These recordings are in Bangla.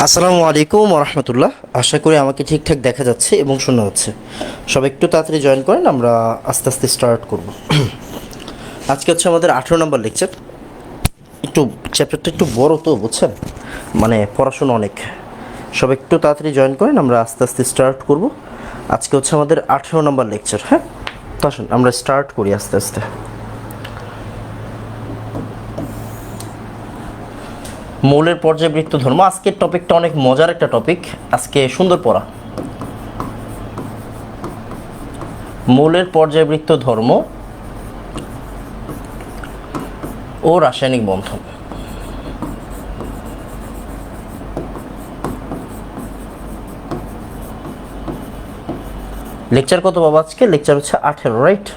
আসসালামু আলাইকুম রহমতুল্লাহ। আশা করি আমাকে ঠিকঠাক দেখা যাচ্ছে এবং শোনা যাচ্ছে। সবাই একটু তাড়াতাড়ি জয়েন করেন, আমরা আস্তে আস্তে স্টার্ট করব। আজকে হচ্ছে আমাদের 18 নম্বর লেকচার। একটু চ্যাপ্টারটা একটু বড় তো, বুঝছেন, মানে পড়াশোনা অনেক। সবাই একটু তাড়াতাড়ি জয়েন করেন, আমরা আস্তে আস্তে স্টার্ট করব। আজকে হচ্ছে আমাদের 18 নম্বর লেকচার। হ্যাঁ, তো আসুন আমরা স্টার্ট করি আস্তে আস্তে। মৌলের পর্যায়বৃত্ত ধর্ম, আজকের টপিকটা অনেক মজার একটা টপিক। আজকে সুন্দর পড়া। মৌলের পর্যায়বৃত্ত ধর্ম ও রাসায়নিক বন্ধন। লেকচার কত বাবা? আজকে লেকচার হচ্ছে 18, রাইট?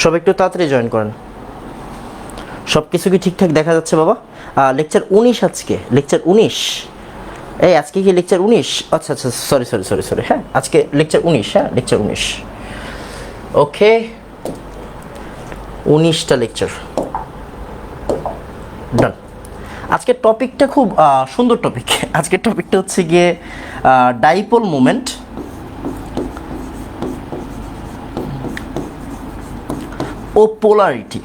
সব একটু তাড়াতাড়ি জয়েন করেন। সব কিছু কি ঠিকঠাক দেখা যাচ্ছে বাবা? লেকচার 19 আজকে, লেকচার 19। এই আজকে কি লেকচার 19? আচ্ছা আচ্ছা, সরি সরি সরি সরি, হ্যাঁ আজকে লেকচার 19। হ্যাঁ, লেকচার 19। ওকে, 19টা লেকচার ডান। আজকের টপিকটা খুব সুন্দর টপিক। আজকের টপিকটা হচ্ছে গিয়ে ডাইপোল মোমেন্ট ও পোলারিটি।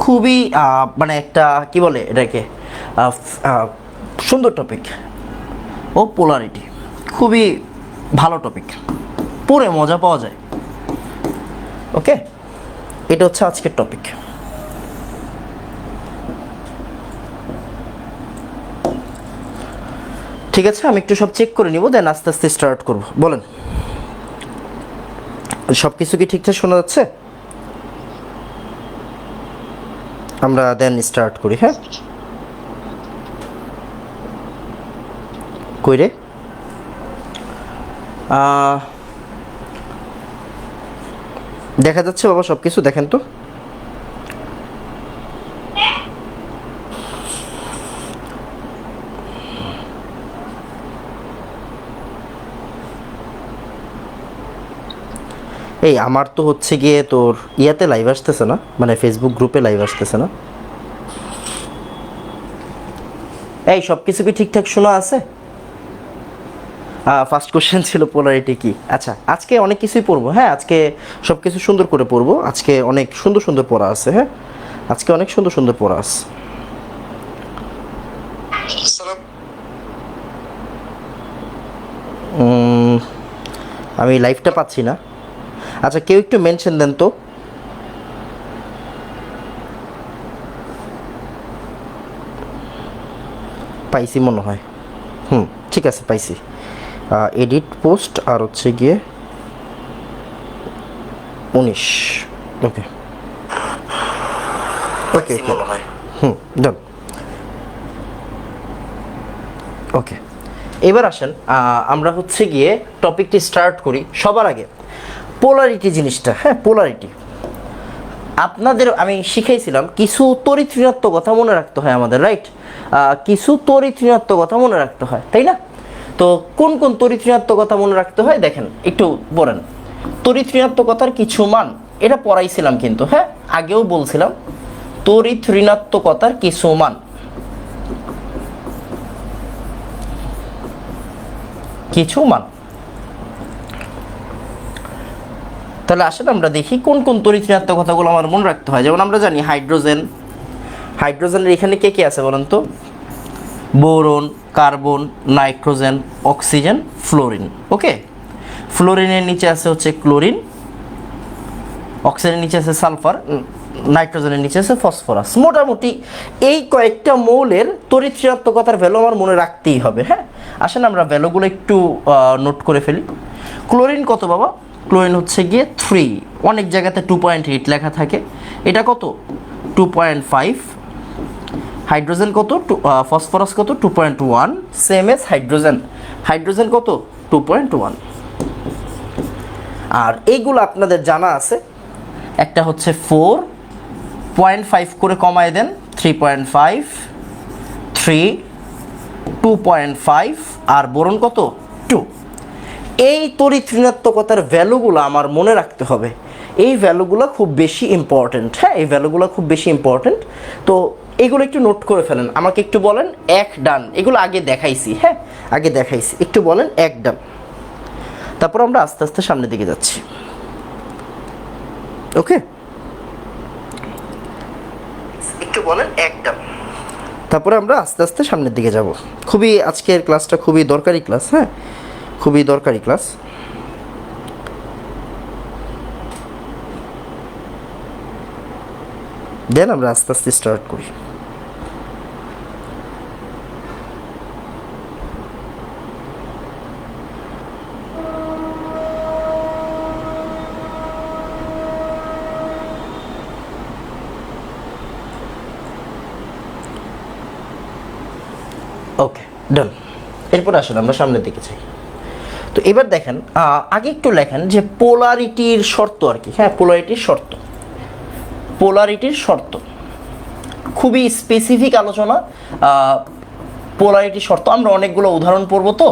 খুবই মানে একটা কি বলে এটাকে, সুন্দর টপিক। ও পোলারিটি খুবই ভালো টপিক, পড়ে মজা পাওয়া যায়। ওকে, এটা হচ্ছে আজকের টপিক। ঠিক আছে, আমি একটু সব চেক করে নিব, দেন আস্তে আস্তে স্টার্ট করব। বলেন, সব কিছু কি ঠিকঠাক শোনা যাচ্ছে? আমরা দেন স্টার্ট করি। হ্যাঁ, কইরে দেখা যাচ্ছে বাবা? সব কিছু দেখেন তো। এই আমার তো হচ্ছে গিয়ে তোর ইয়াতে লাইভ আসতেছে না, মানে ফেসবুক গ্রুপে লাইভ আসতেছে না। এই সব কিছু কি ঠিকঠাক শোনা আছে? ফার্স্ট কোশ্চেন ছিল পোলারিটি কি। আচ্ছা, আজকে অনেক কিছুই পড়বো। হ্যাঁ, আজকে সব কিছু সুন্দর করে পড়বো। আজকে অনেক সুন্দর সুন্দর পড়া আছে। হ্যাঁ, আজকে অনেক সুন্দর সুন্দর পড়া আছে। আমি লাইভটা পাচ্ছি না। আচ্ছা, কেউ একটু মেনশন দেন তো। পাইছি মনে হয়। ঠিক আছে, পাইছি। এডিট পোস্ট আর হচ্ছে গিয়ে 19। ওকে ওকে ওকে, ডান। ওকে, এবার আসেন আমরা হচ্ছে গিয়ে টপিকটি স্টার্ট করি। সবার আগে পোলারিটি জিনিসটা, হ্যাঁ পোলারিটি আপনাদের আমি শিখাইছিলাম কিছু তড়িৎ ঋণাত্মক কথা মনে রাখতে হয় আমাদের, রাইট? কিছু তড়িৎ ঋণাত্মক কথা মনে রাখতে হয়, তাই না? তো কোন কোন তড়িৎ ঋণাত্মক কথা মনে রাখতে হয় দেখেন একটু বলেন। তড়িৎ ঋণাত্মকতার কিছু মান, এটা পড়াইছিলাম কিন্তু, হ্যাঁ আগেও বলছিলাম। তড়িৎ ঋণাত্মকতার কিছু মান, কিছু মান। তাহলে আসলে আমরা দেখি কোন কোন তড়িৎ ঋণাত্মক কথাগুলো আমার মনে রাখতে হয়। যেমন আমরা জানি হাইড্রোজেন, হাইড্রোজেনের এখানে কে কে আছে বলেন তো? Boron, carbon, nitrogen, oxygen, fluorine. Okay, ফ্লোরিনের নিচে আছে হচ্ছে ক্লোরিন, অক্সিজেনের নিচে আছে সালফার, নাইট্রোজেনের নিচে আছে ফসফরাস। মোটামুটি এই কয়েকটা মৌলের তড়িৎ ঋণাত্মকতার ভ্যালু আমার মনে রাখতেই হবে। হ্যাঁ, আসেন আমরা ভ্যালুগুলো একটু নোট করে ফেলি। ক্লোরিন কত বাবা? ক্লোরিন হচ্ছে গিয়ে 3, অনেক জায়গাতে 2.8 লেখা থাকে, এটা কত? 2.5। হাইড্রোজেন কত? ফসফরাস কত? 2.1, সেম এস হাইড্রোজেন। হাইড্রোজেন কত? 2.1। আর এইগুলো আপনাদের জানা আছে, একটা হচ্ছে 4.5 করে কমায় দেন, 3.5, 3, 2.5 আর বোরন কত 2। এই তড়িৎ ঋণাত্মকতার ভ্যালুগুলো আমার মনে রাখতে হবে, এই ভ্যালুগুলো খুব বেশি ইম্পর্টেন্ট। হ্যাঁ, এই ভ্যালুগুলো খুব বেশি ইম্পর্টেন্ট। তো এগুলো একটু নোট করে ফেলেন, আমাকে একটু বলেন এক ডান। এগুলো আগে দেখাইছি, হ্যাঁ আগে দেখাইছি, একটু বলেন এক ডান। তারপর আমরা আস্তে আস্তে সামনের দিকে যাচ্ছি। ওকে, একটু বলেন এক ডান। তারপরে আমরা আস্তে আস্তে সামনের দিকে যাব। খুবই আজকের ক্লাসটা খুবই দরকারি ক্লাস, হ্যাঁ খুবই দরকারি ক্লাস। দেন আমরা আস্তে আস্তে স্টার্ট করি। ওকে ডান। এরপর আসলে আমরা সামনের দিকে চাই। তো এবার দেখেন, আগে একটু লেখেন যে পোলারিটির শর্ত আর কি। হ্যাঁ, পোলারিটির শর্ত, পোলারিটির শর্ত খুবই স্পেসিফিক আলোচনা। পোলারিটির শর্ত আমরা অনেকগুলো উদাহরণ পড়বো, তো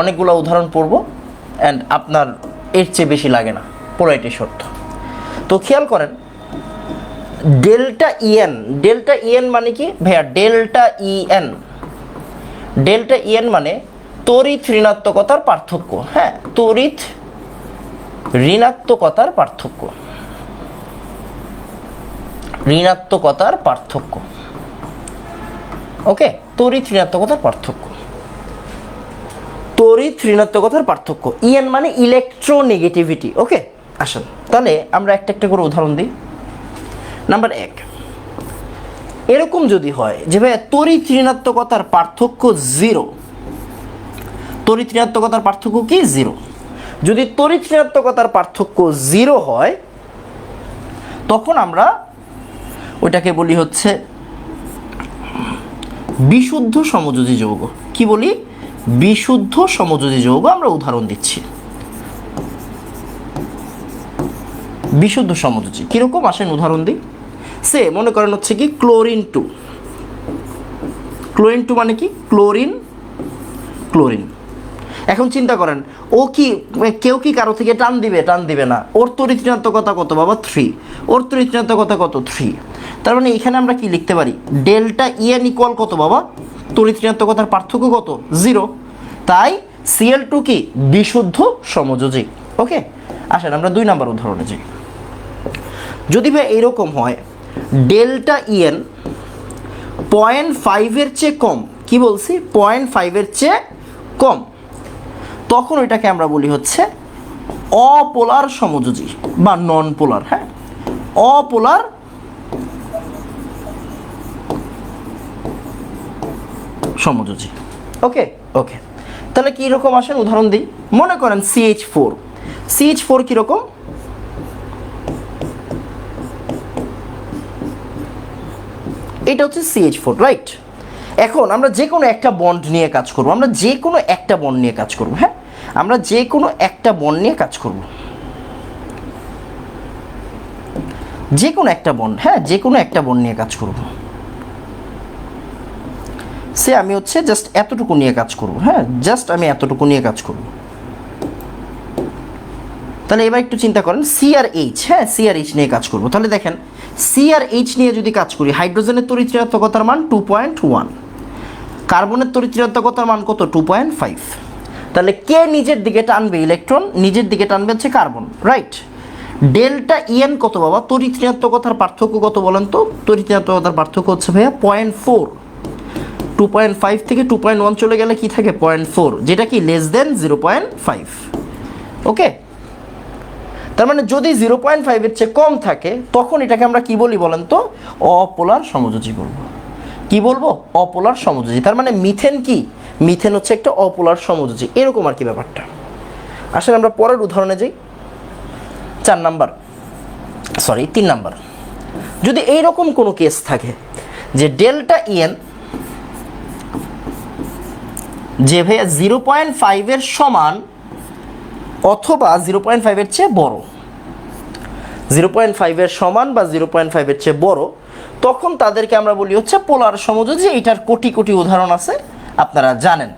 অনেকগুলো উদাহরণ পড়বো, অ্যান্ড আপনার এর চেয়ে বেশি লাগে না পোলারিটির শর্ত। তো খেয়াল করেন ডেল্টা ইএন, ডেল্টা ইএন মানে কি ভাইয়া? ডেল্টা ইএন, ডেল্টা ইএন মানে তড়িৎ ঋণাত্মকতার পার্থক্য। হ্যাঁ, তড়িৎ ঋণাত্মকতার পার্থক্য, ঋণাত্মকতার পার্থক্য। ওকে, তড়িৎ ঋণাত্মকতার পার্থক্য, তড়িৎ ঋণাত্মকতার পার্থক্য। ইএন মানে ইলেকট্রোনেগেটিভিটি। ওকে, আসুন তাহলে আমরা একটা একটা করে উদাহরণ দিই। নাম্বার 1, এরকম যদি হয় যে ভাই তড়িৎ ঋণাত্মকতার পার্থক্য 0, তড়িৎ ঋণাত্মকতার পার্থক্য কি 0। যদি তড়িৎ ঋণাত্মকতার পার্থক্য 0 হয় তখন আমরা ওইটাকে বলি হচ্ছে বিশুদ্ধ সমযোজী যৌগ। কি বলি? বিশুদ্ধ সমযোজী যৌগ। আমরা উদাহরণ দিচ্ছি বিশুদ্ধ সমযোজী কিরকম, আসেন উদাহরণ দিই। সে মনে করেন হচ্ছে কি ক্লোরিন 2, ক্লোরিন 2 মানে কি ক্লোরিন, ক্লোরিন। এখন চিন্তা করেন ও কি, কেউ কি কারো থেকে টান দিবে? টান দিবে না। ওর তড়িৎ ঋণাত্মকতা কত বাবা? 3। ওর তড়িৎ ঋণাত্মকতা কত? 3। তার মানে এখানে আমরা কি লিখতে পারি? ডেল্টা ইএন ইকুয়াল কত বাবা? তড়িৎ ঋণাত্মকতার পার্থক্য কত? 0। তাই Cl2 কি বিশুদ্ধ সমযোজী। ওকে, আসেন আমরা 2 নম্বর উদাহরণে যাই। যদি ভাই এইরকম হয় ডেল্টা ইএন 0.5 এর চেয়ে কম, কি বলছি? 0.5 এর চেয়ে কম, তখন ওইটাকে আমরা বলি হচ্ছে অপোলার সমযোজী বা নন পোলার। হ্যাঁ, অপোলার সমযোজী। ওকে ওকে, তাহলে কি রকম আসেন উদাহরণ দিই। মনে করেন CH4, CH4 কিরকম? এটা হচ্ছে CH4, রাইট। এখন আমরা যে কোনো একটা বন্ড নিয়ে কাজ করব, আমরা যে কোনো একটা বন্ড নিয়ে কাজ করব। হ্যাঁ, আমরা যে কোনো একটা বন্ড নিয়ে কাজ করব, যে কোনো একটা বন্ড। হ্যাঁ, যে কোনো একটা বন্ড নিয়ে কাজ করব। সে আমি হচ্ছে জাস্ট এতটুকু নিয়ে কাজ করব। হ্যাঁ, জাস্ট আমি এতটুকু নিয়ে কাজ করব। তাহলে এবার একটু চিন্তা করেন CR H, হ্যাঁ CR H নিয়ে কাজ করব। তাহলে দেখেন CR H নিয়ে যদি কাজ করি, হাইড্রোজেনের তড়িৎ ঋণাত্মকতার মান 2.1, কার্বনের তড়িৎ ঋণাত্মকতার মান কত? 2.5। তাহলে কে নিজের দিকে টানবে ইলেকট্রন? নিজের দিকে টানবে হচ্ছে কার্বন, রাইট। ডেল্টা ইএন কত বাবা? তড়িৎ ঋণাত্মকতার পার্থক্য কত বলেন তো? তড়িৎ ঋণাত্মকতার পার্থক্য হচ্ছে ভাইয়া 0.4। 2.5 থেকে 2.1 চলে গেলে কি থাকে? 0.4, যেটা কি লেস দেন 0.5। ওকে, তার মানে যদি 0.5 এর চেয়ে কম থাকে তখন এটাকে আমরা কি বলি বলেন তো? অপোলার সমযোজী বলবো। কি বলবো? অপোলার সমযোজী। তার মানে মিথেন কি? মিথেন হচ্ছে একটা অপোলার সমযোজী, এরকম আর কি ব্যাপারটা। আসলে আমরা পরের উদাহরণে যাই। 3 নাম্বার। যদি এইরকম কোনো কেস থাকে যে ডেল্টা ইএন যে ভাইয়া 0.5 এর সমান অথবা 0.5 এর চেয়ে বড়, 0.5 এর সমান বা 0.5 এর চেয়ে বড়, তখন তাদেরকে আমরা বলি হচ্ছে পোলার সমযোজী। এটার কোটি কোটি উদাহরণ আছে, আপনারা জানেন।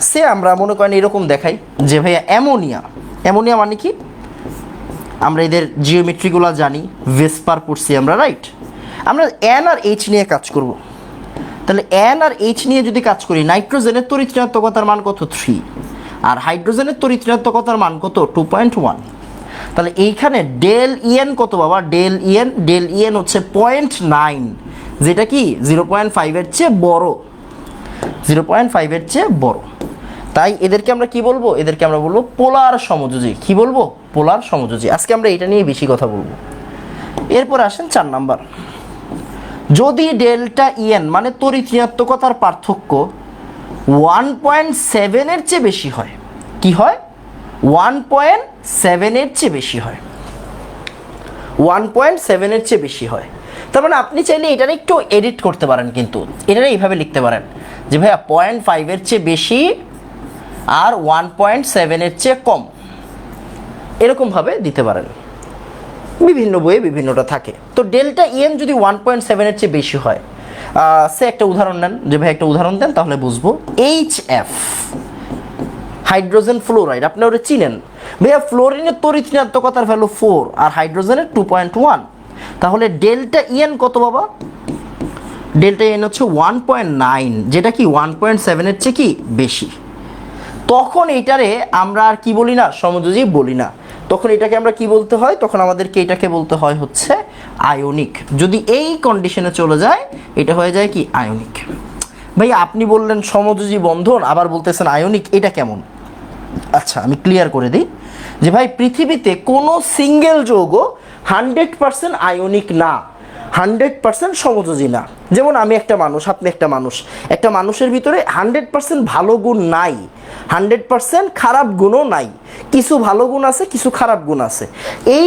সে আমরা মনে করেন এরকম দেখাই যে ভাইয়া অ্যামোনিয়া, অ্যামোনিয়া মানে কি, আমরা এদের জিওমেট্রিগুলো জানি, ভেসপার পড়ছি আমরা, রাইট? আমরা এন আর এইচ নিয়ে কাজ করব। তাহলে এন আর এইচ নিয়ে যদি কাজ করি, নাইট্রোজেনের তড়িৎ ঋণাত্মকতার মান কত? 3, আর হাইড্রোজেনের তড়িৎ ঋণাত্মকতার মান কত? 2.1। তাহলে এইখানে ডেল ইএন কত বাবা? ডেল ইএন হচ্ছে 0.9, যেটা কি 0.5 এর চেয়ে বড়, 0.5 এর চেয়ে বড়। তাই এদেরকে আমরা কি বলবো? এদেরকে আমরা বলবো পোলার সমযোজী। কি বলবো? পোলার সমযোজী। আজকে আমরা এটা নিয়ে বেশি কথা বলবো। এরপর আসেন 4 নাম্বার। যদি ডেল্টা ইএন মানে তড়িৎ ঋণাত্মকতার পার্থক্য 1.7 এর চেয়ে বেশি হয়, কি হয়? 1.7 এর চেয়ে বেশি হয়, 1.7 এর চেয়ে বেশি হয়। তার মানে আপনি চাইলে এটার একটু এডিট করতে পারেন, কিন্তু এটা এইভাবে লিখতে পারেন যে ভাইয়া 0.5 এর চেয়ে বেশি আর 1.7 এর চেয়ে কম, এরকমভাবে দিতে পারেন। বিভিন্ন বইয়ে বিভিন্নটা থাকে। তো ডেল্টা ইএন যদি 1.7 এর চেয়ে বেশি হয়, সে একটা উদাহরণ নেন, যে ভাই একটা উদাহরণ দেন তাহলে বুঝবো। HF হাইড্রোজেন ফ্লোরাইড, আপনি ওরা চিনেন ভাইয়া, ফ্লোরিনের তড়িৎ ঋণাত্মকতার ভ্যালু 4 আর হাইড্রোজেনের 2.1। তাহলে ডেল্টা ইএন কত বাবা? ডেল্টা ইএন হচ্ছে 1.9, যেটা কি 1.7 এর চেয়ে কি বেশি। তখন এইটারে আমরা আর কি বলি না? সমযোজী বলি না। তখন এটাকে আমরা কি বলতে হয়? তখন আমাদেরকে এটাকে বলতে হয় হচ্ছে আয়নিক। যদি এই কন্ডিশনে চলে যায়, এটা হয়ে যায় কি? আয়নিক। ভাই আপনি বললেন সমযোজী বন্ধন, আবার বলতেছেন আয়নিক, এটা কেমন? আচ্ছা আমি ক্লিয়ার করে দিই যে ভাই পৃথিবীতে কোনো সিঙ্গেল যৌগ 100% আয়নিক না, 100% সমযোজী না। যেমন আমি একটা মানুষ, আপনি একটা মানুষ, একটা মানুষের ভিতরে 100% ভালো গুণ নাই, 100% খারাপ গুণও নাই, কিছু ভালো গুণ আছে, কিছু খারাপ গুণ আছে।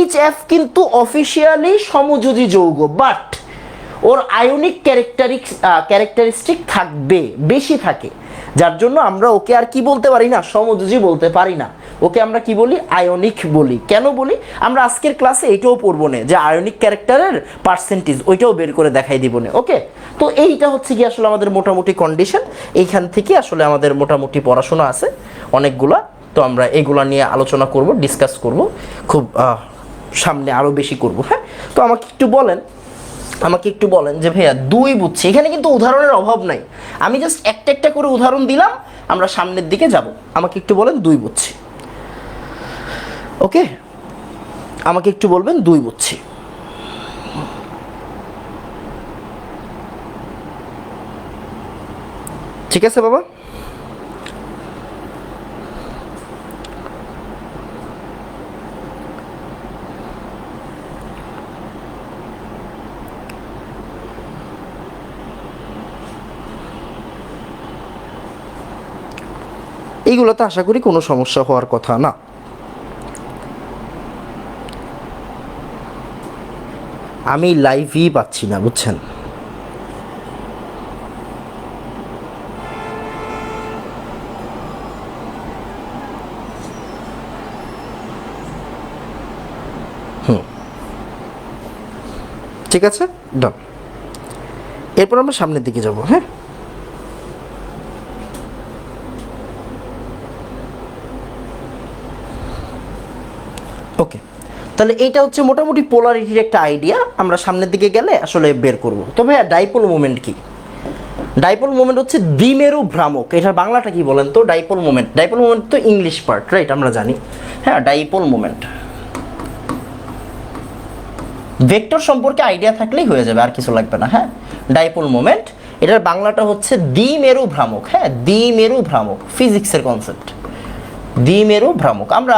HF কিন্তু অফিসিয়ালি সমযোজী যৌগ, বাট ওর আয়নিক ক্যারেক্টারিস্টিক থাকবে, বেশি থাকে, যার জন্য আমরা ওকে আর কি বলতে পারি না? সমযোজী বলতে পারি না। ওকে আমরা কি বলি? আয়নিক বলি। কেন বলি? আমরা আজকের ক্লাসে এইটাও পড়বো না, যে আয়নিক ক্যারেক্টারের পার্সেন্টেজ, ওইটাও বের করে দেখাই দিব না। ওকে, তো এইটা হচ্ছে কি আসলে আমাদের মোটামুটি কন্ডিশন। এইখান থেকে আসলে আমাদের মোটামুটি পড়াশোনা আছে অনেকগুলা। তো আমরা এগুলা নিয়ে আলোচনা করব, ডিসকাস করব, খুব সামনে আরও বেশি করব। হ্যাঁ, তো আমাকে একটু বলেন যে ভাইয়া 2 বুঝছি, এখানে কিন্তু উদাহরণের অভাব নাই, আমি জাস্ট একটা একটা করে উদাহরণ দিলাম, আমরা সামনের দিকে যাব। আমাকে একটু বলেন 2 বুঝছি। ওকে, আমাকে একটু বলবেন 2 বুঝছি। ঠিক আছে বাবা? এইগুলোতে আশা করি কোনো সমস্যা হওয়ার কথা না। আমি লাইভই পাচ্ছি না, বুঝছেন? ঠিক আছে, ডান। এরপর আমরা সামনের দিকে যাব। হ্যাঁ, ওকে, তাহলে এইটা হচ্ছে মোটামুটি পোলারিটির একটা আইডিয়া। আমরা সামনের দিকে গেলে আসলে বের করব। তবে ডাইপোল মোমেন্ট কি? ডাইপোল মোমেন্ট হচ্ছে দ্বিমেরু ভ্রামক। এটার বাংলাটা কি বলেন তো? Dipole moment. ডাইপোল মোমেন্ট তো ইংলিশ পার্ট, রাইট? আমরা জানি। হ্যাঁ, ডাইপোল মোমেন্ট ভেক্টর সম্পর্কে আইডিয়া থাকলেই হয়ে যাবে, আর কিছু লাগবে না। হ্যাঁ, ডাইপোল মোমেন্ট, এটার বাংলাটা হচ্ছে দ্বিমেরু ভ্রামক। হ্যাঁ, দ্বিমেরু ভ্রামক, ফিজিক্সের কনসেপ্ট, দ্বিমেরু ভ্রামক। আমরা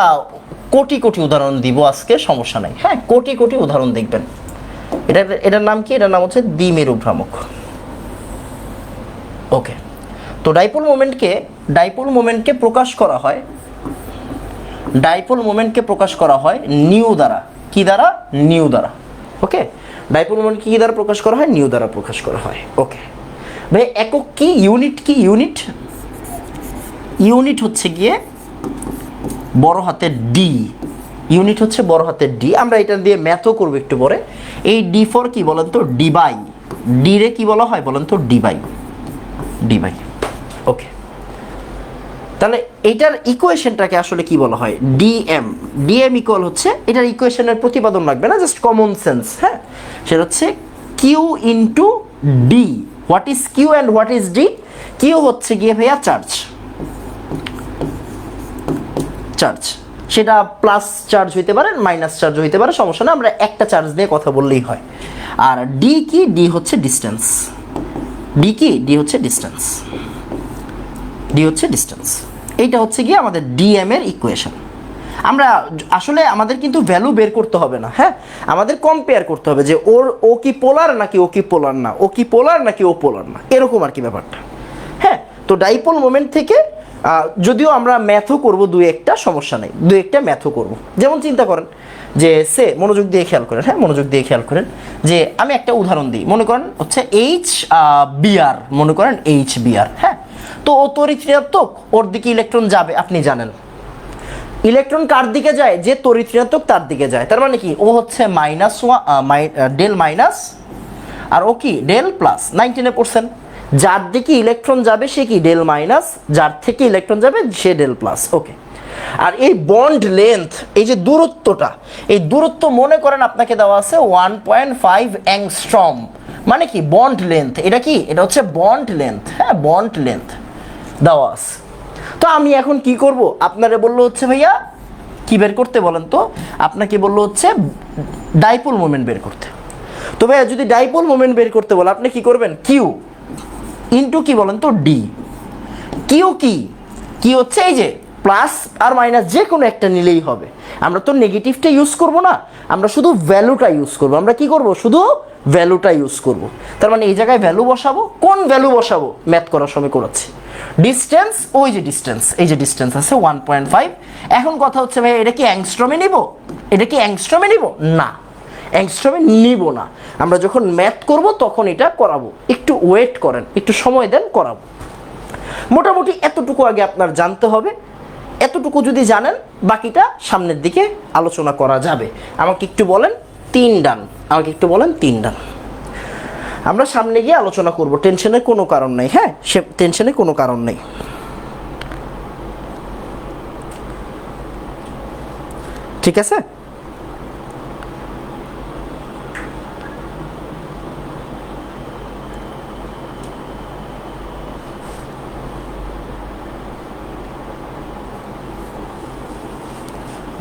কোটি কোটি উদাহরণ দিব আজকে, সমস্যা নাই। হ্যাঁ, কোটি কোটি উদাহরণ দেখবেন। এটার নাম কি? এটার নাম হচ্ছে দ্বিমেরু ভ্রামক। ওকে, তো ডাইপোল মোমেন্টকে প্রকাশ করা হয়, ডাইপোল মোমেন্টকে প্রকাশ করা হয় নিউ দ্বারা। কি দ্বারা? নিউ দ্বারা। ওকে, ডাইপোল মোমেন্ট কি দ্বারা প্রকাশ করা হয়? নিউ দ্বারা প্রকাশ করা হয়। ওকে ভাই, একক কি? ইউনিট কি? ইউনিট হচ্ছে গিয়ে বড় হাতের ডি, ইউনিট হচ্ছে বড় হাতের ডি। আমরা এটা দিয়ে ম্যাথও করবো একটু পরে। এই ডি ফর কি বলেন তো, ডি বাই, ডি রে কি বলা হয় বলেন তো, ডি বাই, ডি বাই। ওকে, তাহলে এটার ইকুয়েশনটাকে আসলে কি বলা হয়, ডিএম। ডিএম ইকুয়াল হচ্ছে, এটার ইকুয়েশনের প্রতিপাদন লাগবে না, জাস্ট কমন সেন্স। হ্যাঁ, সেটা হচ্ছে Q into D. What is Q and what is D? Q হচ্ছে গিয়ে ভাইয়া চার্জ, চার্জ, সেটা প্লাস চার্জ হইতে পারে, মাইনাস চার্জ হইতে পারে, সমস্যা না, আমরা একটা চার্জ দিয়ে কথা বললেই হয়। আর ডি কি? ডি হচ্ছে ডিস্টেন্স। ডি কি? ডি হচ্ছে ডিস্টেন্স, ডি হচ্ছে ডিস্টেন্স। এইটা হচ্ছে গিয়ে আমাদের ডিএম এর ইকুয়েশন। আমরা আসলে আমাদের কিন্তু ভ্যালু বের করতে হবে না, হ্যাঁ, আমাদের কম্পেয়ার করতে হবে যে ও কি পোলার নাকি ও কি পোলার না, ও কি পোলার নাকি ও পোলার না, এরকম আর কি ব্যাপারটা। হ্যাঁ, তো ডাইপোল মোমেন্ট থেকে যদিও আমরা ম্যাথও করব, দুই একটা, সমস্যা নেই, দুই একটা ম্যাথও করব। যেমন চিন্তা করেন যে মনোযোগ দিয়ে খেয়াল করেন, হ্যাঁ, মনোযোগ দিয়ে খেয়াল করেন যে আমি একটা উদাহরণ দিই। মনে করেন হচ্ছে এইচ বিআর, মনে করেন এইচ বিআর। হ্যাঁ, তো ও তড়িৎ ঋণাত্মক, ওর দিকে ইলেকট্রন যাবে, আপনি জানেন ইলেকট্রন কার দিকে যায়, যে তড়িৎ ঋণাত্মক তার দিকে যায়। তার মানে কি, ও হচ্ছে মাইনাস ডেল মাইনাস, আর ও কি ডেল প্লাস। 99%, যার দিকে ইলেকট্রন যাবে সে কি ডেল মাইনাস, যার থেকে ইলেকট্রন যাবে সে ডেল প্লাস। ওকে, আর এই বন্ড লেন্থ, এই যে দূরত্বটা, এই দূরত্ব মনে করেন আপনাকে দেওয়া আছে 1.5 অ্যাংস্ট্রম। মানে কি বন্ড লেন্থ, এটা কি, এটা হচ্ছে বন্ড লেন্থ। হ্যাঁ, বন্ড লেন্থ দেওয়া আছে। তো আমি এখন কি করব, আপনারা বললো হচ্ছে ভাইয়া কি বের করতে বলেন তো, আপনাকে বললো হচ্ছে ডাইপোল মোমেন্ট বের করতে। তো ভাইয়া যদি ডাইপোল মোমেন্ট বের করতে বলে আপনি কি করবেন, কিউ ইন্টু কি বলেন তো, ডি। কিউ কি, কি হচ্ছে এই যে প্লাস আর মাইনাস যে কোনো একটা নিলেই হবে। আমরা তো নেগেটিভটা ইউজ করব না, আমরা শুধু ভ্যালুটা ইউজ করব। আমরা কি করব, শুধু ভ্যালুটা ইউজ করব। তার মানে এই জায়গায় ভ্যালু বসাবো, কোন ভ্যালু বসাবো, ম্যাথ করার সময় করাচ্ছি। ডিস্টেন্স, ওই যে ডিস্টেন্স, এই যে ডিস্টেন্স আছে 1.5। এখন কথা হচ্ছে ভাই এটা কি অ্যাংস্ট্রমে নিব, এটা কি অ্যাংস্ট্রমে নিব না, অ্যাংস্ট্রমে নিব না। আমরা যখন ম্যাথ করব তখন এটা করাবো, একটু ওয়েট করেন, একটু সময় দেন, করাবো। মোটামুটি এতটুকু আগে আপনার জানতে হবে। এতটুকু যদি জানেন, বাকিটা সামনের দিকে আলোচনা করা যাবে। আমাকে একটু বলেন 3 ডান, আমাকে একটু বলেন 3 ডান। আমরা সামনে গিয়ে আলোচনা করব, টেনশনের কোনো কারণ নেই। হ্যাঁ, সে টেনশনের কোনো কারণ নেই, ঠিক আছে।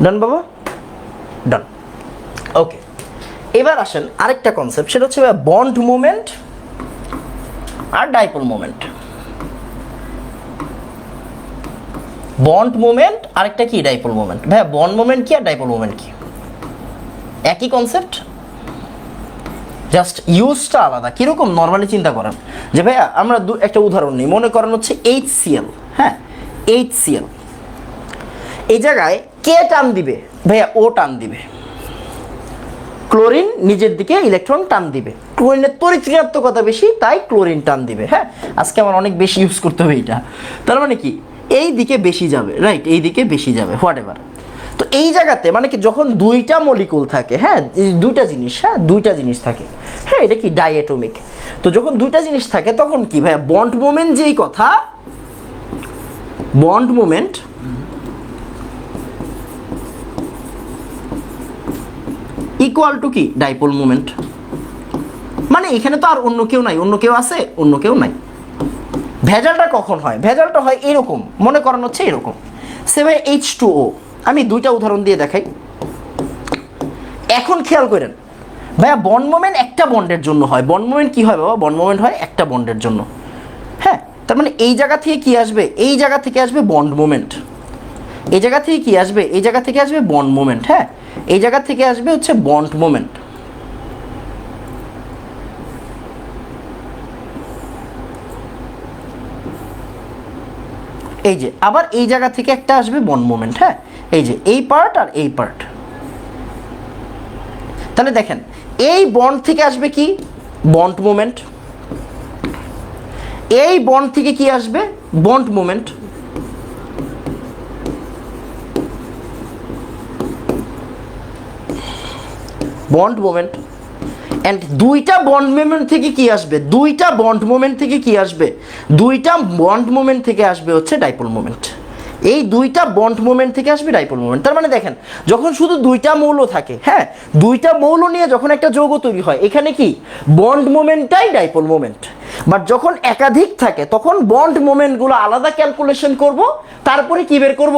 ডান বাবা, ডান। ওকে, এবার আসেন আরেকটা কনসেপ্ট, সেটা হচ্ছে বন্ড মোমেন্ট আর ডাইপোল মোমেন্ট। বন্ড মোমেন্ট আরেকটা কি, ডাইপোল মোমেন্ট। ভাইয়া বন্ড মোমেন্ট কি আর ডাইপোল মোমেন্ট কি? একই কনসেপ্ট, জাস্ট ইউজটা আলাদা। কিরকম, নর্মালি চিন্তা করেন যে ভাইয়া আমরা একটা উদাহরণ নিই। মনে করেন হচ্ছে HCl। হ্যাঁ, HCl, এই জায়গায় কে টান দিবে ভাইয়া, ও টান দিবে। ক্লোরিন নিজের দিকে ইলেকট্রন টান দিবে, ক্লোরিনের তড়িৎ ঋণাত্মকতা বেশি, তাই ক্লোরিন টান দিবে। হ্যাঁ, আজকে আমার অনেক বেশি ইউজ করতে হবে এটা। তার মানে কি, এই দিকে বেশি যাবে, রাইট, এই দিকে বেশি যাবে, হোয়াট এভার। তো এই জায়গাতে মানে কি, যখন দুইটা মলিকুল থাকে, হ্যাঁ, দুইটা জিনিস, হ্যাঁ, দুইটা জিনিস থাকে, হ্যাঁ, এটা কি ডাইঅ্যাটমিক। তো যখন দুইটা জিনিস থাকে তখন কি ভাইয়া, বন্ড মোমেন্ট যেই কথা, বন্ড মোমেন্ট ইকুয়াল টু কি, ডাইপোল মোমেন্ট। মানে এখানে তো আর অন্য কেউ নাই, অন্য কেউ আছে, অন্য কেউ নাই। ভেজালটা কখন হয়, ভেজালটা হয় এরকম, মনে করেন হচ্ছে এরকম। সে ভাই H2O, আমি দুইটা উদাহরণ দিয়ে দেখাই। এখন খেয়াল করেন ভাইয়া, বন্ড মোমেন্ট একটা বন্ডের জন্য হয়। বন্ড মোমেন্ট কি হয় বাবা, বন্ড মোমেন্ট হয় একটা বন্ডের জন্য। হ্যাঁ, তার মানে এই জায়গা থেকে কি আসবে, এই জায়গা থেকে আসবে বন্ড মোমেন্ট। এই জায়গা থেকে কি আসবে, এই জায়গা থেকে আসবে বন্ড মোমেন্ট। হ্যাঁ, এই জায়গা থেকে আসবে হচ্ছে বন্ড মোমেন্ট। এই যে আবার এই জায়গা থেকে একটা আসবে বন্ড মোমেন্ট। হ্যাঁ, এই যে এই পার্ট আর এই পার্ট। তাহলে দেখেন, এই বন্ড থেকে আসবে কি, বন্ড মোমেন্ট। এই বন্ড থেকে কি আসবে, bond moment. Bond moment. And দুইটা বন্ড মোমেন্ট থেকে কি আসবে, দুইটা বন্ড মোমেন্ট থেকে কি আসবে, দুইটা বন্ড মোমেন্ট থেকে আসবে হচ্ছে ডাইপোল মোমেন্ট। এই দুইটা বন্ড মোমেন্ট থেকে আসবে ডাইপোল মোমেন্ট। তার মানে দেখেন, যখন শুধু দুইটা মৌল থাকে, হ্যাঁ, দুইটা মৌল নিয়ে যখন একটা যৌগ তৈরি হয়, এখানে কি বন্ড মোমেন্টটাই ডাইপোল মোমেন্ট। বাট যখন একাধিক থাকে তখন বন্ড মোমেন্টগুলো আলাদা ক্যালকুলেশন করব, তারপরে কি বের করব,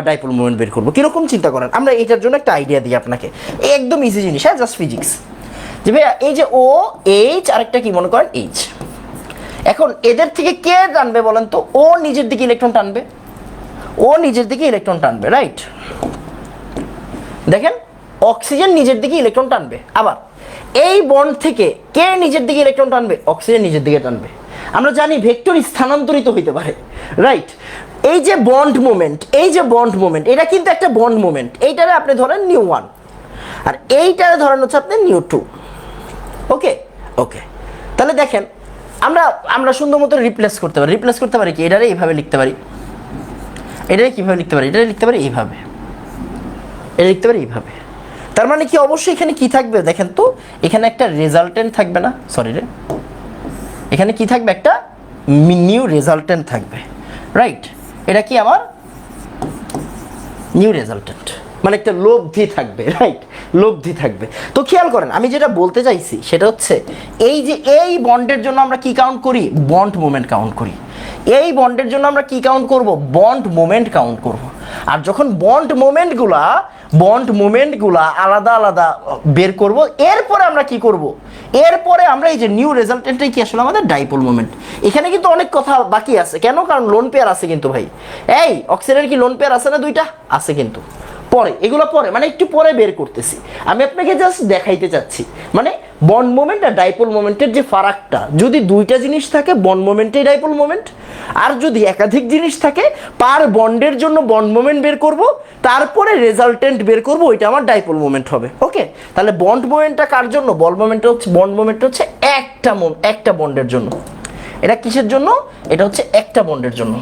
ডাইপোল মোমেন্ট বের করবো। কিরকম চিন্তা করেন, আমরা এটার জন্য একটা আইডিয়া দিই আপনাকে, একদম ইজি জিনিস, হ্যাঁ, জাস্ট ফিজিক্স। যে ভাইয়া এই যে ও এইচ আরেকটা কি মনে করেন এইচ, এখন এদের থেকে কে টানবে বলেন তো, ও নিজের দিকে ইলেকট্রন টানবে, ও নিজের দিকে ইলেকট্রন টানবে, রাইট। দেখেন অক্সিজেন নিজের দিকে ইলেকট্রন টানবে, আবার এই বন্ড থেকে কে নিজের দিকে ইলেকট্রন টানবে, অক্সিজেন নিজের দিকে টানবে। আমরা জানি ভেক্টর স্থানান্তরিত হইতে পারে, রাইট। এই যে বন্ড মোমেন্ট, এই যে বন্ড মোমেন্ট, এটা কিন্তু একটা বন্ড মোমেন্ট, এইটারে আপনি ধরেন নিউ ওয়ান, আর এইটারে ধরেন হচ্ছে আপনি নিউ টু। ওকে ওকে, তাহলে দেখেন আমরা সুন্দর মতো রিপ্লেস করতে পারি কি, এটারে এইভাবে লিখতে পারি, এটারে কিভাবে লিখতে পারি, এটারে লিখতে পারি এইভাবে, এটা লিখতে পারি এইভাবে। তার মানে কি অবশ্যই এখানে কি থাকবে দেখেন তো, এখানে একটা রেজাল্টেন্ট থাকবে না, সরি রে, এখানে কি থাকবে, একটা নিউ রেজাল্টেন্ট থাকবে, রাইট। এটা কি আমার নিউ রেজাল্টেন্ট, মানে একটা লব্ধি থাকবে, রাইট, লব্ধি থাকবে। তো খেয়াল করেন আমি যেটা বলতে চাইছি সেটা হচ্ছে এই যে এই বন্ডের জন্য আমরা কি কাউন্ট করি, বন্ড মোমেন্ট কাউন্ট করি। এই বন্ডের জন্য আমরা কি কাউন্ট করব, বন্ড মোমেন্ট কাউন্ট করব। আর যখন বন্ড মোমেন্টগুলা আলাদা আলাদা বের করব, এরপরে আমরা কি করব, এরপরে আমরা এই যে নিউ রেজাল্টেন্টটাই কি আসলে আমাদের ডাইপোল মোমেন্ট। এখানে কিন্তু অনেক কথা বাকি আছে, কেন, কারণ লোন পেয়ার আছে কিন্তু ভাই, এই অক্সিজেনের কি লোন পেয়ার আছে না, দুইটা আছে কিন্তু, পরে এগুলো পরে, মানে একটু পরে বের করতেছি, আমি আপনাকে জাস্ট দেখাইতে চাচ্ছি। মানে বন্ড মোমেন্ট আর ডাইপোল মোমেন্টের যে ফারাকটা, যদি দুইটা জিনিস থাকে বন্ড মোমেন্টেই ডাইপোল মোমেন্ট, আর যদি একাধিক জিনিস থাকে পার বন্ডের জন্য বন্ড মোমেন্ট বের করব, তারপরে রেজাল্টেন্ট বের করব, ওইটা আমার ডাইপোল মোমেন্ট হবে। ওকে, তাহলে বন্ড মোমেন্টটা কার জন্য, বন্ড মোমেন্ট হচ্ছে একটা বন্ডের জন্য। এটা কিসের জন্য, এটা হচ্ছে একটা বন্ডের জন্য,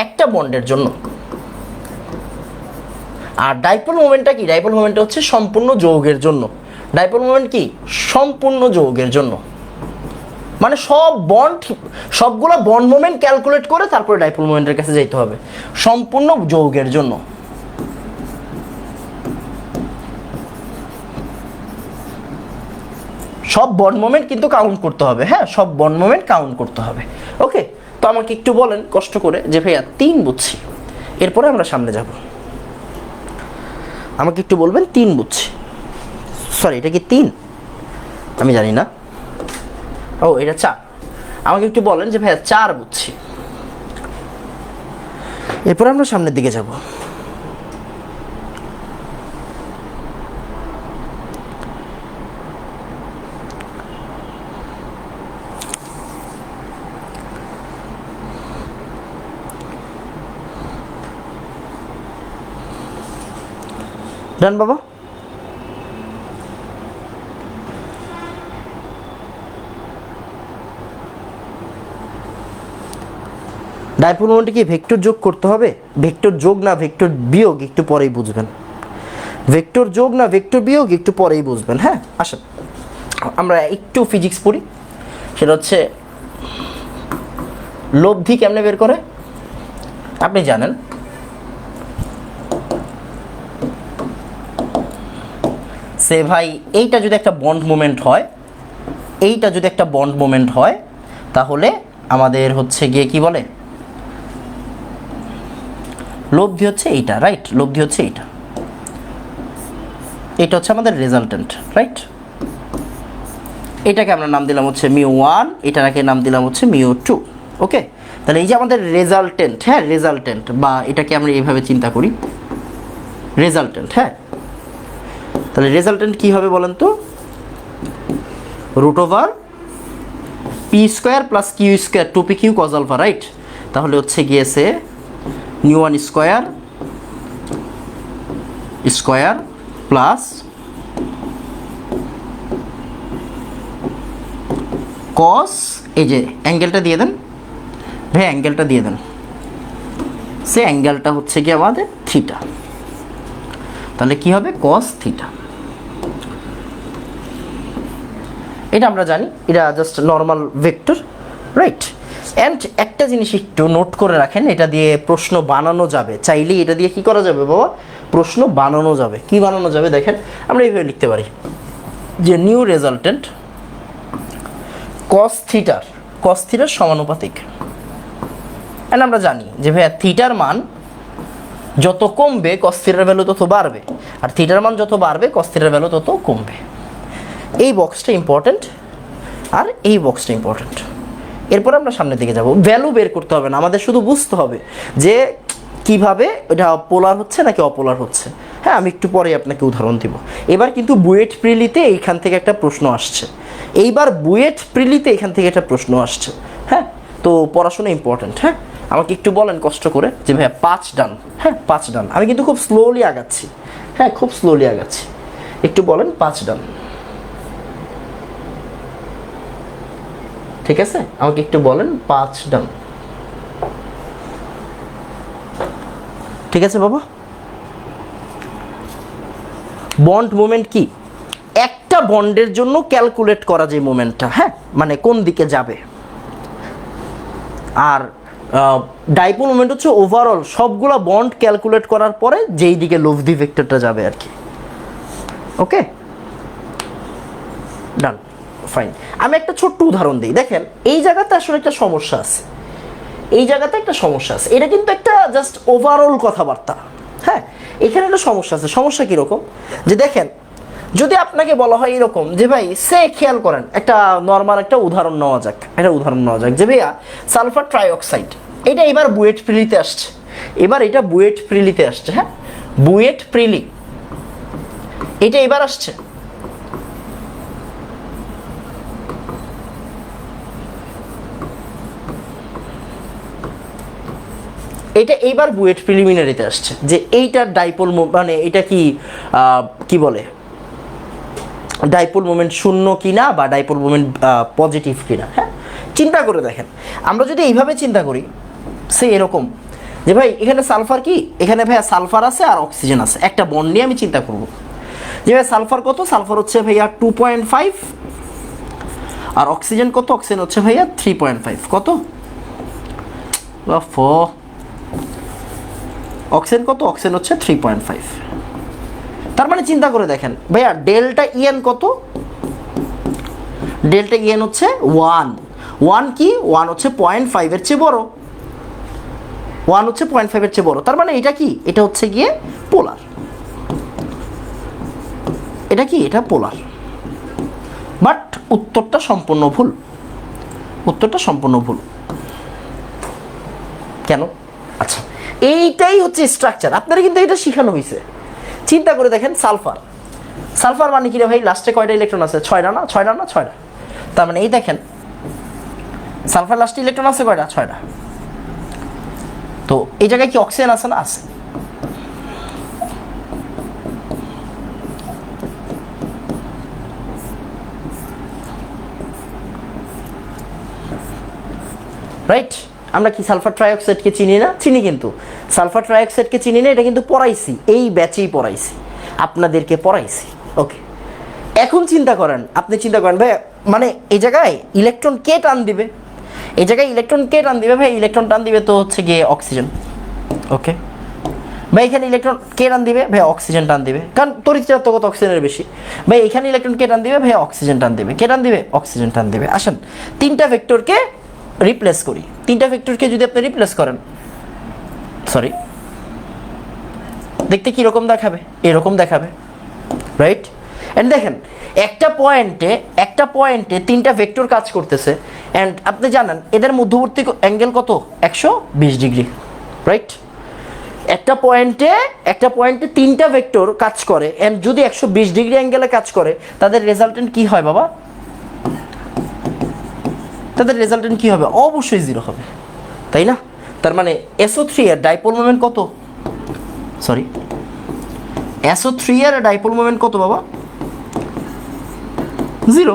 একটা বন্ডের জন্য। আর ডাইপোল মোমেন্টটা কি, ডাইপোল মোমেন্টটা হচ্ছে সম্পূর্ণ যৌগের জন্য। ডাইপোল মোমেন্ট কি, সম্পূর্ণ যৌগের জন্য, মানে সবগুলো বন্ড মোমেন্ট ক্যালকুলেট করে তারপরে ডাইপোল মোমেন্টের কাছে যেতে হবে, সম্পূর্ণ যৌগের জন্য। সব বন্ড মোমেন্ট কিন্তু কাউন্ট করতে হবে, হ্যাঁ, সব বন্ড মোমেন্ট কাউন্ট করতে হবে। ওকে, তো আমাকে একটু বলেন কষ্ট করে যে ভাইয়া 3 বুঝছি, এরপরে আমরা সামনে যাব, আমাকে একটু বলবেন 3 বুঝছি, সরি এটা কি 3, আমি জানি না, ও এটা 4, আমাকে একটু বলেন যে ভাইয়া 4 বুঝছি, এরপরে আমরা সামনের দিকে যাব। ডান বাবা, ডাইপোল মোমেন্টে কি ভেক্টর যোগ করতে হবে, ভেক্টর যোগ না ভেক্টর বিয়োগ একটু পরেই বুঝবেন, ভেক্টর যোগ না ভেক্টর বিয়োগ একটু পরেই বুঝবেন। হ্যাঁ আসেন আমরা একটু ফিজিক্স পড়ি, সেটা হচ্ছে লব্ধি কেমনে বের করে আপনি জানেন। সে ভাই এইটা যদি একটা বন্ড মোমেন্ট হয়, এইটা যদি একটা বন্ড মোমেন্ট হয়, তাহলে আমাদের হচ্ছে গিয়ে কি বলে, লব্ধি হচ্ছে এইটা, রাইট, লব্ধি হচ্ছে এইটা, এটা হচ্ছে আমাদের রেজাল্টেন্ট, রাইট। এটাকে আমরা নাম দিলাম হচ্ছে μ1, এটাকে নাম দিলাম হচ্ছে μ2। ওকে, তাহলে এই যে আমাদের রেজাল্টেন্ট, হ্যাঁ রেজাল্টেন্ট, বা এটাকে আমরা এইভাবে চিন্তা করি রেজাল্টেন্ট, হ্যাঁ, তাহলে রেজাল্টেন্ট কি হবে বলেন তো, √p² + q² 2pq cos α, right. তাহলে হচ্ছে গিয়েছে μ1² প্লাস cos, এই যে অ্যাঙ্গেলটা দিয়ে দেন ভাই, অ্যাঙ্গেলটা দিয়ে দেন সে অ্যাঙ্গেলটা হচ্ছে কি আমাদের থিটা, তাহলে কি হবে কস থিটা। এটা আমরা জানি, এটা just normal vector, right. And একটা জিনিস একটু নোট করে রাখেন, এটা দিয়ে প্রশ্ন বানানো যাবে, চাইলেই এটা দিয়ে কি করা যাবে বাবা, প্রশ্ন বানানো যাবে। কি বানানো যাবে দেখেন, আমরা এইভাবে লিখতে পারি যে নিউ রেজাল্টেন্ট কস থিটার সমানুপাতিক। অ্যান্ড আমরা জানি যে ভাইয়া থিটার মান যত কমবে কস থিটার ভ্যালু তত বাড়বে, আর থিটার মান যত বাড়বে কস থিটার ভ্যালু তত কমবে। এই বক্সটা ইম্পর্টেন্ট আর এই বক্সটা ইম্পর্টেন্ট। এরপর আমরা সামনের দিকে যাব, ভ্যালু বের করতে হবে না, আমাদের শুধু বুঝতে হবে যে কিভাবে এটা পোলার হচ্ছে নাকি অপোলার হচ্ছে। হ্যাঁ, আমি একটু পরে আপনাকে উদাহরণ দিব। এবার কিন্তু বুয়েট প্রিলিতে এইখান থেকে একটা প্রশ্ন আসছে, এইবার বুয়েট প্রিলিতে এখান থেকে একটা প্রশ্ন আসছে। হ্যাঁ, তো পড়াশোনা ইম্পর্টেন্ট। হ্যাঁ, আমাকে একটু বলেন কষ্ট করে যে ভাইয়া 5 ডান। হ্যাঁ 5 ডান, আমি কিন্তু খুব স্লোলি আগাচ্ছি। হ্যাঁ, খুব স্লোলি আগাচ্ছি, একটু বলেন 5 ডান। ঠিক আছে, আমাকে একটু বলেন 5 ডান। ঠিক আছে বাবা। বন্ড মোমেন্ট কি, একটা বন্ডের জন্য ক্যালকুলেট করা যে মোমেন্টটা, হ্যাঁ মানে কোন দিকে যাবে। আর ডাইপোল মোমেন্ট হচ্ছে ওভারঅল সবগুলা বন্ড ক্যালকুলেট করার পরে যেই দিকে লব্ধি ভেক্টরটা যাবে আর কি। ওকে, ডান, ফাইন। আমি একটা ছোট্ট উদাহরণ দিই, দেখেন এই জায়গাতে আসলে একটা সমস্যা আছে, এই জায়গাতে একটা সমস্যা আছে। এটা কিন্তু একটা জাস্ট ওভারঅল কথাবার্তা। হ্যাঁ, এখানে একটা সমস্যা আছে। সমস্যা কীরকম, যে দেখেন যদি আপনাকে বলা হয় এরকম যে ভাই সে খেয়াল করেন, একটা নর্মাল একটা উদাহরণ নেওয়া যাক, যে ভাইয়া সালফার ট্রাইঅক্সাইড, এটা এবার বুয়েট প্রিলিতে আসছে, এটা বুয়েট প্রিলিতে আসছে। হ্যাঁ, বুয়েট প্রিলি এটা এবার আসছে। এটা এইবার বুয়েট প্রিলিমিনারিতে আসছে, যে এইটার ডাইপোল মানে এটা কি বলে ডাইপোল মোমেন্ট শূন্য কিনা বা ডাইপোল মোমেন্ট পজিটিভ কিনা। হ্যাঁ, চিন্তা করে দেখেন, আমরা যদি এইভাবে চিন্তা করি সে এরকম যে ভাই এখানে সালফার কি, এখানে ভাইয়া সালফার আছে আর অক্সিজেন আছে, একটা বন্ড নিয়ে আমি চিন্তা করব যে ভাই সালফার কত, সালফার হচ্ছে ভাইয়া 2.5 আর অক্সিজেন কত, অক্সিজেন হচ্ছে ভাইয়া 3.5। কত অক্সিজেন কত, অক্সিজেন হচ্ছে 3.5। তার মানে চিন্তা করে দেখেন ভাইয়া ডেল্টা ইএন কত, ডেল্টা ইএন হচ্ছে 1 কি 1 হচ্ছে 0.5 এর চেয়ে বড়, 1 হচ্ছে 0.5 এর চেয়ে বড়। তার মানে এটা কি, এটা হচ্ছে গিয়ে পোলার। এটা কি, এটা পোলার। বাট উত্তরটা সম্পূর্ণ ভুল, উত্তরটা সম্পূর্ণ ভুল। কেন? আচ্ছা, এইটাই হচ্ছে স্ট্রাকচার, আপনারা কিন্তু এটা শেখানো হয়েছে। চিন্তা করে দেখেন সালফার মানে কি রে ভাই, লাস্টে কয়টা ইলেকট্রন আছে, 6টা না, 6টা। তার মানে এই দেখেন সালফার লাস্টে ইলেকট্রন আছে কয়টা, 6টা। তো এই জায়গায় কি অক্সিজেন আছে না, আছে। রাইট, আমরা কি সালফার ট্রাইঅক্সাইডকে চিনি না, চিনি, কিন্তু সালফার ট্রাইঅক্সাইডকে চিনি না, এটা কিন্তু পড়াইছি, এই ব্যাচেই পড়াইছি, আপনাদেরকে পড়াইছি। ওকে, এখন চিন্তা করেন, আপনি চিন্তা করেন ভাই মানে এই জায়গায় ইলেকট্রন কে টান দিবে, এই জায়গায় ইলেকট্রন কে টান দিবে ভাই, ইলেকট্রন টান দিবে তো হচ্ছে গিয়ে অক্সিজেন। ওকে ভাই, এখানে ইলেকট্রন কে টান দিবে ভাই, অক্সিজেন টান দিবে, কারণ তড়িৎ অক্সিজেনের বেশি। ভাই এখানে ইলেকট্রন কে টান দিবে ভাই, অক্সিজেন টান দিবে, কে টান দিবে, অক্সিজেন টান দিবে। আসেন তিনটা ভেক্টরকে রিপ্লেস করি, তিনটা ভেক্টরকে যদি আপনি রিপ্লেস করেন, সরি, দেখতে কিরকম দেখাবে, এরকম দেখাবে, রাইট। এন্ড দেখেন একটা পয়েন্টে তিনটা ভেক্টর কাজ করতেছে, অ্যান্ড আপনি জানেন এদের মধ্যবর্তী অ্যাঙ্গেল কত, 120 ডিগ্রি, রাইট। একটা পয়েন্টে তিনটা ভেক্টর কাজ করে, অ্যান্ড যদি 120 ডিগ্রি অ্যাঙ্গেলে কাজ করে, তাদের রেজাল্টেন্ট কি হয় বাবা, তাদের রেজাল্টেন্ট কি হবে, অবশ্যই 0 হবে, তাই না। তার মানে SO3 এর ডাইপোল মোমেন্ট কত, সরি SO3 এর ডাইপোল মোমেন্ট কত বাবা, 0।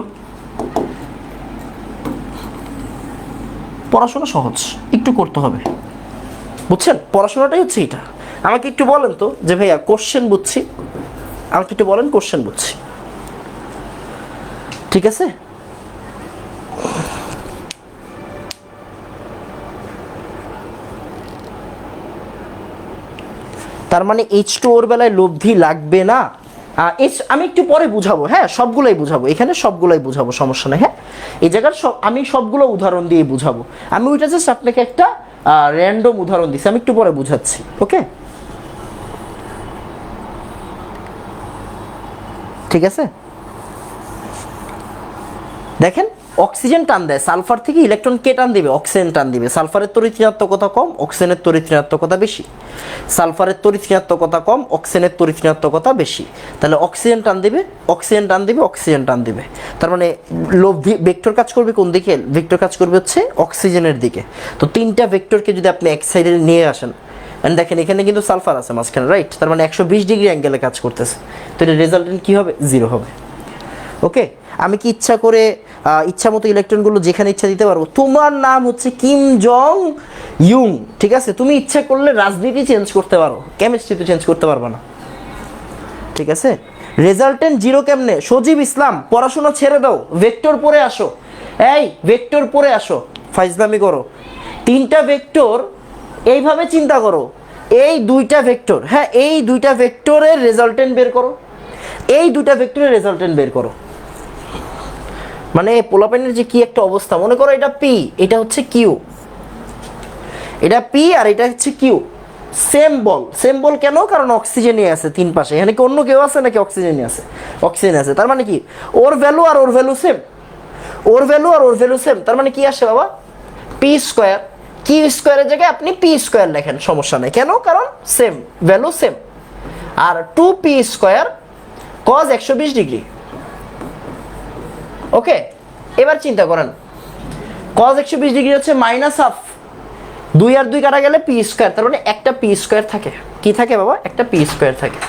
পড়াশোনা সহজ, একটু করতে হবে। বুঝছেন, পড়াশোনাটাই হচ্ছে এটা। আমাকে একটু বলেন তো যে ভাইয়া কোশ্চেন বুঝছি, আমাকে একটু বলেন কোশ্চেন বুঝছি, ঠিক আছে? তার মানে H2O ওর বেলায় লব্ধি লাগবে না। আমি একটু পরে বুঝাবো, হ্যাঁ সবগুলোই বুঝাবো, এখানে সবগুলোই বুঝাবো, সমস্যা নেই। হ্যাঁ এই জায়গার আমি সবগুলো উদাহরণ দিয়ে বুঝাবো। আমি ওইটা জাস্ট আপনাকে একটা র্যান্ডম উদাহরণ দিচ্ছি, আমি একটু পরে বুঝাচ্ছি। ওকে, ঠিক আছে? দেখেন অক্সিজেন টান দেয়, সালফার থেকে ইলেকট্রন কে টান দিবে? অক্সিজেন টান দিবে। সালফারের তড়িৎ ঋণাত্মকতা কম, অক্সিজেনের তড়িৎ ঋণাত্মকতা বেশি। সালফারের তড়িৎ ঋণাত্মকতা কম, অক্সিজেনের তড়িৎ ঋণাত্মকতা বেশি। তাহলে অক্সিজেন টান দিবে, অক্সিজেন টান দিবে, অক্সিজেন টান দিবে। তার মানে ভেক্টর কাজ করবে কোন দিকে? ভেক্টর কাজ করবে হচ্ছে অক্সিজেনের দিকে। তো তিনটা ভেক্টরকে যদি আপনি এক সাইডে নিয়ে আসেন, দেখেন এখানে কিন্তু সালফার আছে মাঝখানে, রাইট? তার মানে 120 ডিগ্রি অ্যাঙ্গেলে কাজ করতেছে। তো এটা রেজাল্টেন্ট কী হবে? 0 হবে। ওকে, আমি কি ইচ্ছা করে ইচ্ছা মতো ইলেকট্রনগুলো যেখানে ইচ্ছা দিতে পারবো? তোমার নাম হচ্ছে কিম জং ইউং, ঠিক আছে? তুমি ইচ্ছা করলে রাজনীতি চেঞ্জ করতে পারো, কেমিস্ট্রি তো চেঞ্জ করতে পারবে না, ঠিক আছে? রেজাল্টেন্ট 0 কেমনে? সজীব ইসলাম পড়াশোনা ছেড়ে দাও, ভেক্টর পড়ে আসো। এই ভেক্টর পড়ে আসো, ফাইজলামি করো। তিনটা ভেক্টর এইভাবে চিন্তা করো, এই দুইটা ভেক্টর, হ্যাঁ এই দুইটা ভেক্টরের রেজাল্টেন্ট বের করো, এই দুইটা ভেক্টরের রেজাল্টেন্ট বের করো। মানে পোলাপাইনের যে কি একটা অবস্থা, মনে করো এটা পি, এটা হচ্ছে কিউ, এটা পি আর এটা হচ্ছে কিউ, সেম বল। সেম বল কেন? কারণ অক্সিজেনই আছে তিন পাশে। এখানে কি অন্য কেউ আছে নাকি? অক্সিজেনই আছে, অক্সিজেন আছে। তার মানে কি ওর ভ্যালু আর ওর ভ্যালু সেম, ওর ভ্যালু আর ওর ভ্যালু সেম। তার মানে কি আসে বাবা? P square. কিউ স্কোয়ারের জায়গায় আপনি পি স্কোয়ার লেখেন, সমস্যা নেই। কেন? কারণ সেম ভ্যালু সেম। আর 2p স্কোয়ার কজ 120 ডিগ্রি। ওকে, এবার চিন্তা করেন, কজ 120 ডিগ্রি হচ্ছে -1/2, 2 আর 2 কাটা গেলে পি স্কোয়ার। তার মানে একটা পি স্কোয়ার থাকে। কি থাকে বাবা? একটা পি স্কোয়ার থাকে।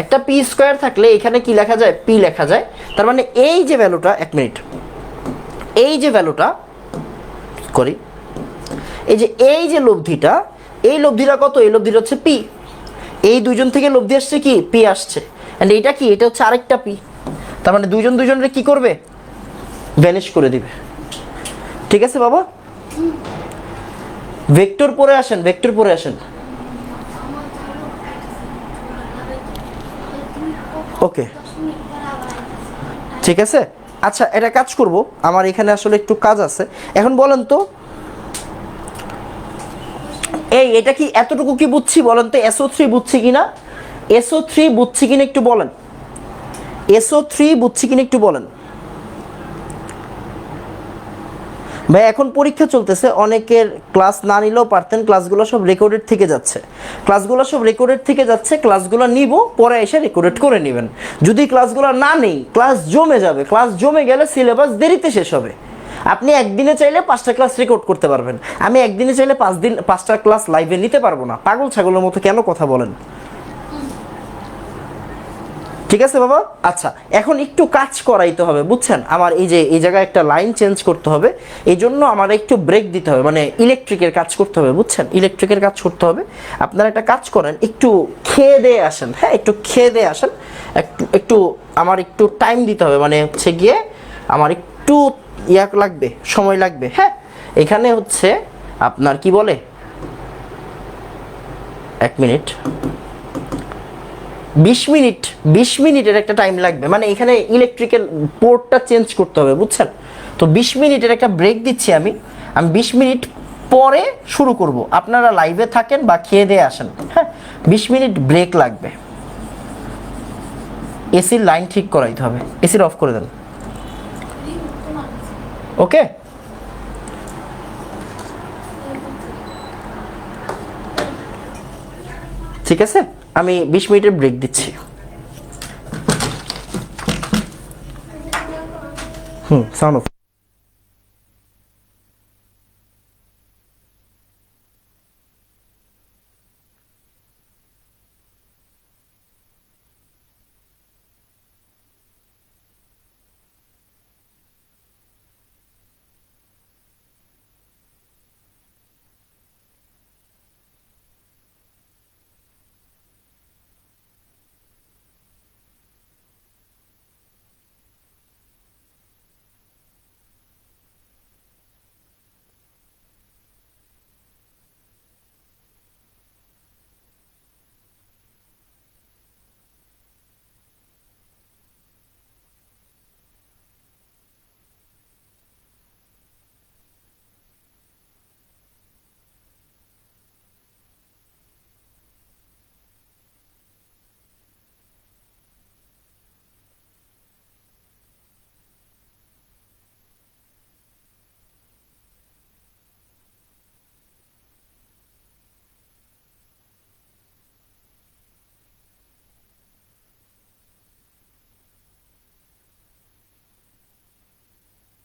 একটা পি স্কোয়ার থাকলে এখানে কি লেখা যায়? পি লেখা যায়। তার মানে এই যে ভ্যালুটা, 1 মিনিট, এই যে ভ্যালুটা করি, এই যে লব্ধিটা, এই লব্ধিটা কত? এই লব্ধিটা হচ্ছে পি। এই দুইজন থেকে লব্ধি আসছে কি? পি আসছে। এন্ড এইটা কি? এটা হচ্ছে আরেকটা পি। তার মানে দুইজন দুইজনের কি করবে? ভ্যানিশ করে দিবে, ঠিক আছে বাবা? ভেক্টর পরে আসেন, ভেক্টর পরে আসেন। ওকে, ঠিক আছে। আচ্ছা এটা কাজ করব, আমার এখানে আসলে একটু কাজ আছে। এখন বলেন তো এটা কি এতটুকু কি বুঝছি বলেন তো? SO3 বুঝছি কিনা? SO3 বুঝছি কিনা একটু বলেন। SO3 বুঝছি কিনা একটু বলেন ভাই। এখন পরীক্ষা চলতেছে, অনেকের ক্লাস না নিলেও পারতেন, ক্লাসগুলো সব রেকর্ডেড থেকে যাচ্ছে, ক্লাসগুলো সব রেকর্ডেড থেকে যাচ্ছে। ক্লাসগুলো নিব, পরে এসে রেকর্ডেড করে নেবেন। যদি ক্লাসগুলো না নেই, ক্লাস জমে যাবে। ক্লাস জমে গেলে সিলেবাস দেরিতে শেষ হবে। আপনি একদিনে চাইলে 5টা ক্লাস রেকর্ড করতে পারবেন, আমি একদিনে চাইলে 5টা ক্লাস লাইভে নিতে পারবো না। পাগল ছাগলের মতো কেন কথা বলেন? ঠিক আছে বাবা। আচ্ছা এখন একটু কাজ করাইতে হবে, বুঝছেন? আমার এই জায়গায় একটা লাইন চেঞ্জ করতে হবে, এই জন্য আমার একটু ব্রেক দিতে হবে, মানে ইলেকট্রিকের কাজ করতে হবে, বুঝছেন? ইলেকট্রিকের কাজ করতে হবে। আপনারা একটা কাজ করেন, একটু খেয়ে দিয়ে আসেন, হ্যাঁ একটু খেয়ে দিয়ে আসেন। একটু আমার একটু টাইম দিতে হবে, মানে হচ্ছে গিয়ে আমার একটু লাগবে, সময় লাগবে। হ্যাঁ এখানে হচ্ছে আপনার কি বলে, 1 মিনিট, 20 মিনিটের একটা টাইম লাগবে, মানে এখানে ইলেকট্রিক্যাল পোর্টটা চেঞ্জ করতে হবে, বুঝছেন? তো 20 মিনিটের একটা ব্রেক দিচ্ছি আমি 20 মিনিট পরে শুরু করব। আপনারা লাইভে থাকেন বা খেয়ে দিয়ে আসেন, হ্যাঁ 20 মিনিট ব্রেক লাগবে। এসির লাইন ঠিক করাইতে হবে, এসির অফ করে দেন। ওকে, ঠিক আছে, আমি 20 মিনিটের ব্রেক দিচ্ছি। Sound of.